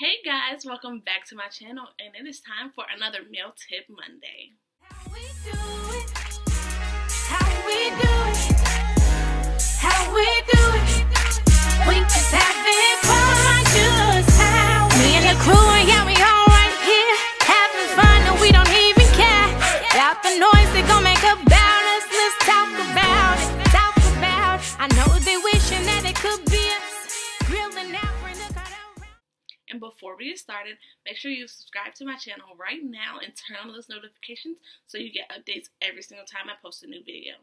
Hey guys, welcome back to my channel, and it is time for another Meal Tip Monday. How we do it, how we do it, how we do it. We just having fun, just how me and the crew, and yeah, we all right here having fun, and we don't even care about the noise they gon' make about us. Let's talk about it, talk about it. I know they wishing that it could be us, grilling out, bring the cut out. And before we get started, make sure you subscribe to my channel right now and turn on those notifications so you get updates every single time I post a new video.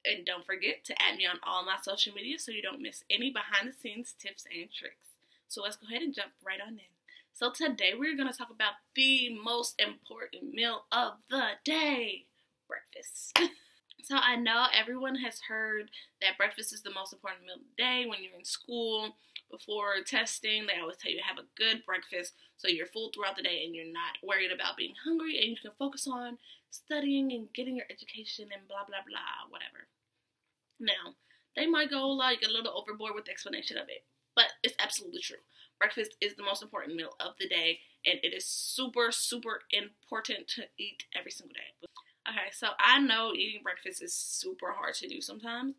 And don't forget to add me on all my social media so you don't miss any behind the scenes tips and tricks. So let's go ahead and jump right on in. So today we're going to talk about the most important meal of the day, breakfast. So I know everyone has heard that breakfast is the most important meal of the day. When you're in school, before testing, they always tell you to have a good breakfast so you're full throughout the day and you're not worried about being hungry and you can focus on studying and getting your education and blah, blah, blah, whatever. Now, they might go like a little overboard with the explanation of it, but it's absolutely true. Breakfast is the most important meal of the day, and it is super, super important to eat every single day. Okay, so I know eating breakfast is super hard to do sometimes,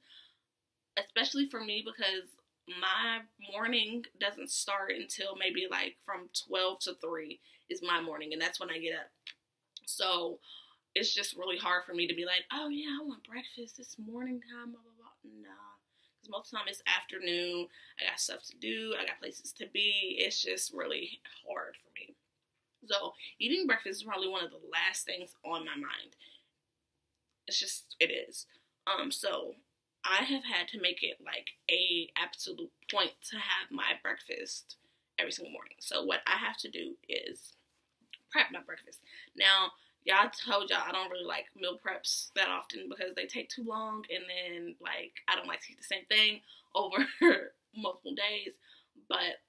especially for me because my morning doesn't start until maybe like from 12 to 3 is my morning, and that's when I get up. So it's just really hard for me to be like, oh yeah, I want breakfast, it's morning time, blah, blah, blah. Nah, because most of the time it's afternoon, I got stuff to do, I got places to be. It's just really hard for me. So eating breakfast is probably one of the last things on my mind. It's just, it is. So I have had to make it like a absolute point to have my breakfast every single morning. So what I have to do is prep my breakfast. Now, y'all told y'all I don't really like meal preps that often because they take too long, and then like I don't like to eat the same thing over multiple days. But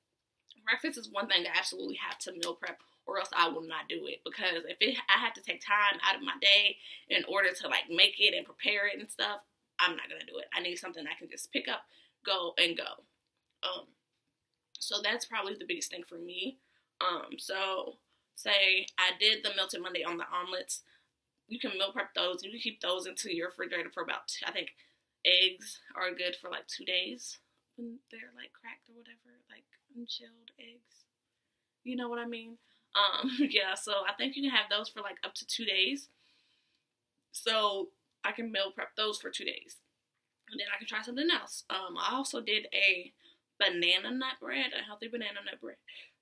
breakfast is one thing I absolutely have to meal prep, or else I will not do it, because I have to take time out of my day in order to like make it and prepare it and stuff, I'm not gonna do it. I need something I can just pick up, go, and go. So that's probably the biggest thing for me. So say I did the Meal Tip Monday on the omelets. You can meal prep those. You can keep those into your refrigerator for about, I think eggs are good for like 2 days when they're like cracked or whatever, like unchilled eggs. You know what I mean? Yeah, so I think you can have those for like up to 2 days. So I can meal prep those for 2 days. And then I can try something else. I also did a banana nut bread, a healthy banana nut bread.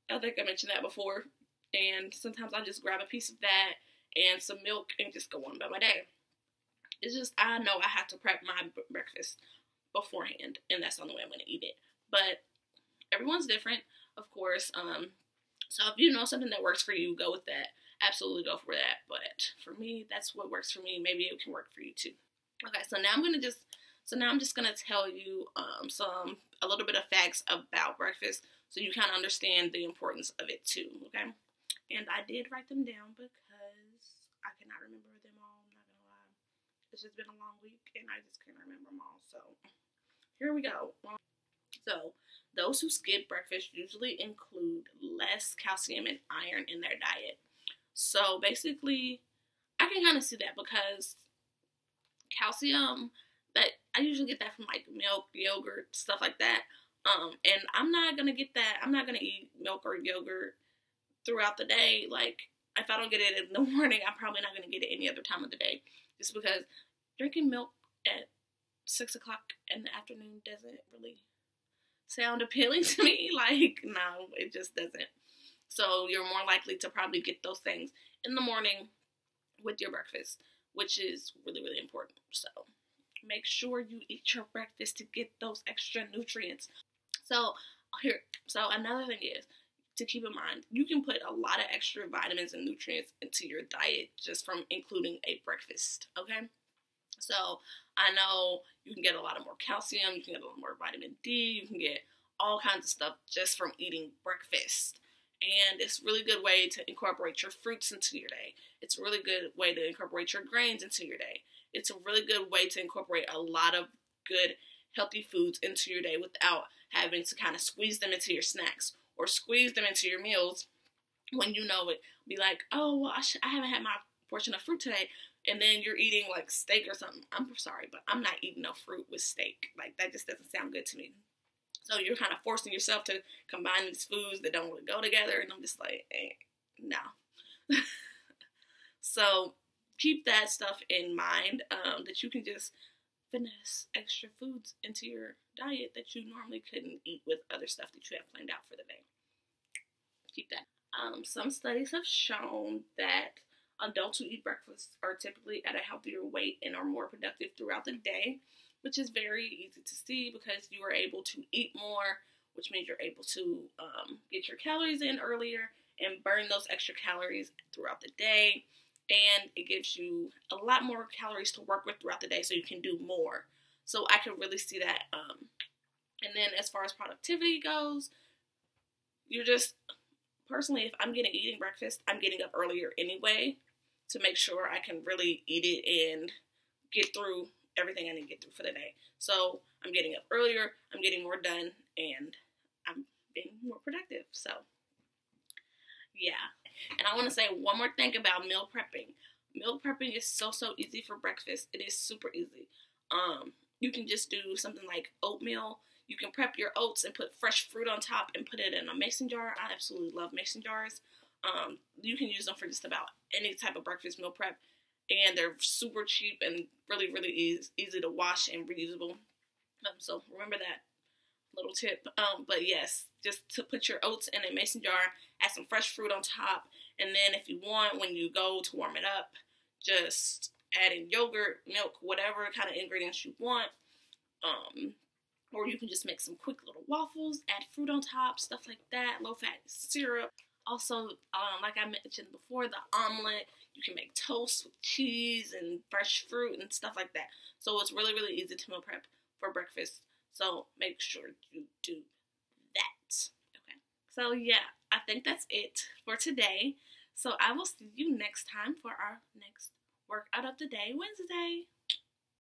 I think I mentioned that before. And sometimes I just grab a piece of that and some milk and just go on about my day. It's just, I know I have to prep my breakfast beforehand, and that's the only way I'm going to eat it. But everyone's different, of course. So if you know something that works for you, go with that. Absolutely go for that. But for me, that's what works for me. Maybe it can work for you too. Okay, so now I'm just gonna tell you a little bit of facts about breakfast so you kind of understand the importance of it too. Okay, and I did write them down because I cannot remember them all. I'm not gonna lie. It's just been a long week and I just can't remember them all. So here we go. So those who skip breakfast usually include less calcium and iron in their diet. So basically, I can kind of see that because calcium, that I usually get that from like milk, yogurt, stuff like that. And I'm not gonna get that. I'm not gonna eat milk or yogurt throughout the day. Like if I don't get it in the morning, I'm probably not gonna get it any other time of the day. Just because drinking milk at 6 o'clock in the afternoon doesn't really sound appealing to me. Like, no, it just doesn't. So you're more likely to probably get those things in the morning with your breakfast, which is really, really important. So make sure you eat your breakfast to get those extra nutrients. So another thing is to keep in mind, you can put a lot of extra vitamins and nutrients into your diet just from including a breakfast, okay? So I know you can get a lot of more calcium, you can get a lot more vitamin D, you can get all kinds of stuff just from eating breakfast. And it's a really good way to incorporate your fruits into your day. It's a really good way to incorporate your grains into your day. It's a really good way to incorporate a lot of good, healthy foods into your day without having to kind of squeeze them into your snacks or squeeze them into your meals when you know it. Be like, oh, well, I haven't had my portion of fruit today. And then you're eating like steak or something. I'm sorry, but I'm not eating no fruit with steak. Like, that just doesn't sound good to me. So you're kind of forcing yourself to combine these foods that don't really go together. And I'm just like, no. So keep that stuff in mind, that you can just finesse extra foods into your diet that you normally couldn't eat with other stuff that you have planned out for the day. Keep that. Some studies have shown that adults who eat breakfast are typically at a healthier weight and are more productive throughout the day, which is very easy to see because you are able to eat more, which means you're able to get your calories in earlier and burn those extra calories throughout the day. And it gives you a lot more calories to work with throughout the day so you can do more. So I can really see that. And then as far as productivity goes, you're just, personally, if I'm eating breakfast, I'm getting up earlier anyway to make sure I can really eat it and get through everything I need to get through for the day. So I'm getting up earlier, I'm getting more done, and I'm being more productive. So yeah. And I want to say one more thing about meal prepping. Meal prepping is so easy for breakfast. It is super easy. You can just do something like oatmeal. You can prep your oats and put fresh fruit on top and put it in a mason jar. I absolutely love mason jars. You can use them for just about any type of breakfast meal prep. And they're super cheap and really easy to wash and reusable. So remember that little tip. But yes, just to put your oats in a mason jar, add some fresh fruit on top, and then if you want, when you go to warm it up, just add in yogurt, milk, whatever kind of ingredients you want. Or you can just make some quick little waffles, add fruit on top, stuff like that, low-fat syrup. Also, like I mentioned before, the omelet, you can make toast with cheese and fresh fruit and stuff like that. So it's really easy to meal prep for breakfast. So make sure you do that. Okay. So yeah, I think that's it for today. So I will see you next time for our next workout of the day, Wednesday.